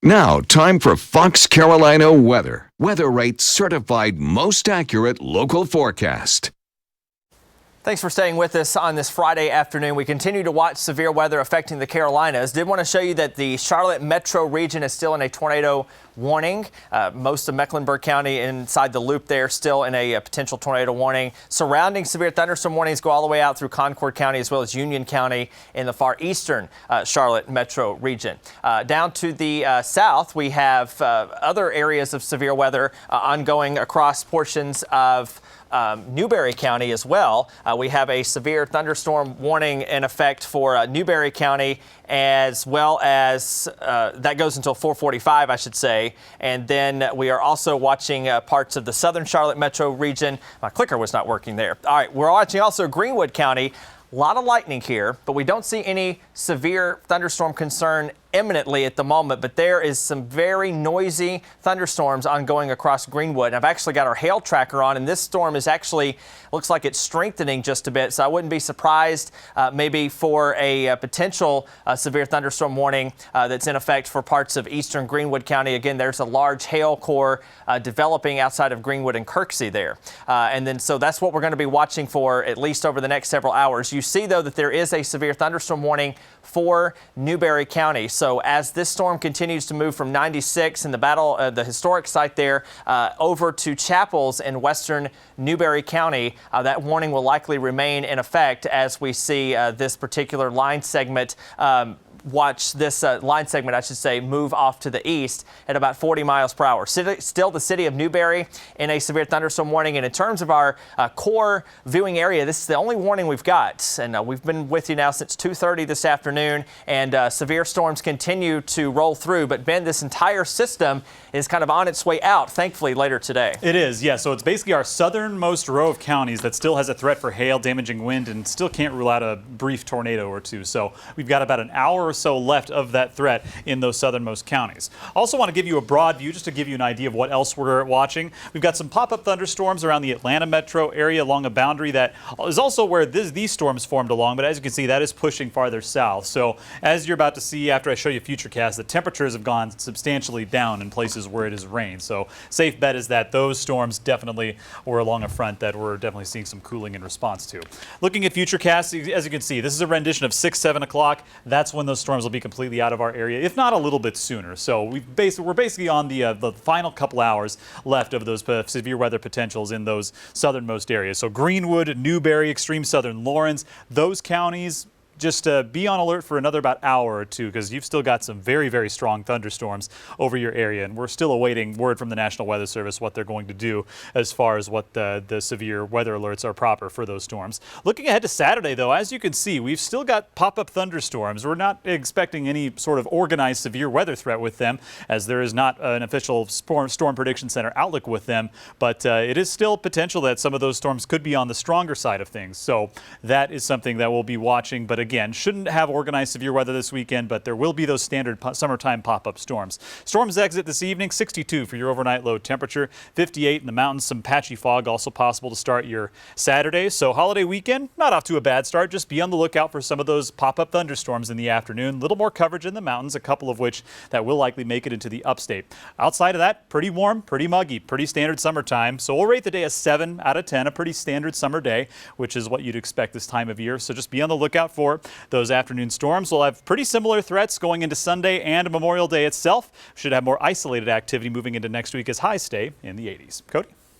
Now, time for Fox Carolina weather. Weather Rate's certified most accurate local forecast. Thanks for staying with us on this Friday afternoon. We continue to watch severe weather affecting the Carolinas. Did want to show you that the Charlotte metro region is still in a tornado warning. Most of Mecklenburg County inside the loop there still in a potential tornado warning. Surrounding severe thunderstorm warnings go all the way out through Concord County as well as Union County in the far eastern Charlotte metro region. Down to the south, we have other areas of severe weather ongoing across portions of Newberry County as well. We have a severe thunderstorm warning in effect for Newberry County, as well as that goes until 4:45, I should say. And then we are also watching parts of the southern Charlotte metro region. My clicker was not working there. All right, we're watching also Greenwood County. A lot of lightning here, but we don't see any severe thunderstorm concern imminently at the moment, but there is some very noisy thunderstorms ongoing across Greenwood. I've actually got our hail tracker on, and this storm is actually, looks like it's strengthening just a bit, so I wouldn't be surprised maybe for a potential severe thunderstorm warning that's in effect for parts of eastern Greenwood County. Again, there's a large hail core developing outside of Greenwood and Kirksey there. And then so that's what we're going to be watching for at least over the next several hours. You see, though, that there is a severe thunderstorm warning for Newberry County. So as this storm continues to move from 96 in the historic site there over to Chapels in western Newberry County, that warning will likely remain in effect as we see this particular line segment watch this line segment, I should say, move off to the east at about 40 miles per hour. Still the city of Newberry in a severe thunderstorm warning. And in terms of our core viewing area, this is the only warning we've got. And we've been with you now since 2:30 this afternoon. And severe storms continue to roll through. But Ben, this entire system is kind of on its way out, thankfully, later today. It is, yeah. So it's basically our southernmost row of counties that still has a threat for hail, damaging wind, and still can't rule out a brief tornado or two. So we've got about an hour or so left of that threat in those southernmost counties. Also want to give you a broad view just to give you an idea of what else we're watching. We've got some pop-up thunderstorms around the Atlanta metro area along a boundary that is also where these storms formed along, but as you can see, that is pushing farther south. So as you're about to see after I show you Futurecast, the temperatures have gone substantially down in places where it has rained. So safe bet is that those storms definitely were along a front that we're definitely seeing some cooling in response to. Looking at Futurecast, as you can see, this is a rendition of 6, 7 o'clock. That's when those storms will be completely out of our area, if not a little bit sooner. So we're basically on the final couple hours left of those severe weather potentials in those southernmost areas. So Greenwood, Newberry, extreme southern Lawrence, those counties, just be on alert for another about hour or two because you've still got some very, very strong thunderstorms over your area. And we're still awaiting word from the National Weather Service what they're going to do as far as what the severe weather alerts are proper for those storms. Looking ahead to Saturday, though, as you can see, we've still got pop-up thunderstorms. We're not expecting any sort of organized severe weather threat with them, as there is not an official Storm Prediction Center outlook with them. But it is still potential that some of those storms could be on the stronger side of things. So that is something that we'll be watching. But again, shouldn't have organized severe weather this weekend, but there will be those standard summertime pop-up storms. Storms exit this evening, 62 for your overnight low temperature, 58 in the mountains, some patchy fog also possible to start your Saturday. So holiday weekend, not off to a bad start. Just be on the lookout for some of those pop-up thunderstorms in the afternoon. A little more coverage in the mountains, a couple of which that will likely make it into the upstate. Outside of that, pretty warm, pretty muggy, pretty standard summertime. So we'll rate the day a 7 out of 10, a pretty standard summer day, which is what you'd expect this time of year. So just be on the lookout for those afternoon storms. We'll have pretty similar threats going into Sunday and Memorial Day itself. Should have more isolated activity moving into next week as highs stay in the 80s. Cody?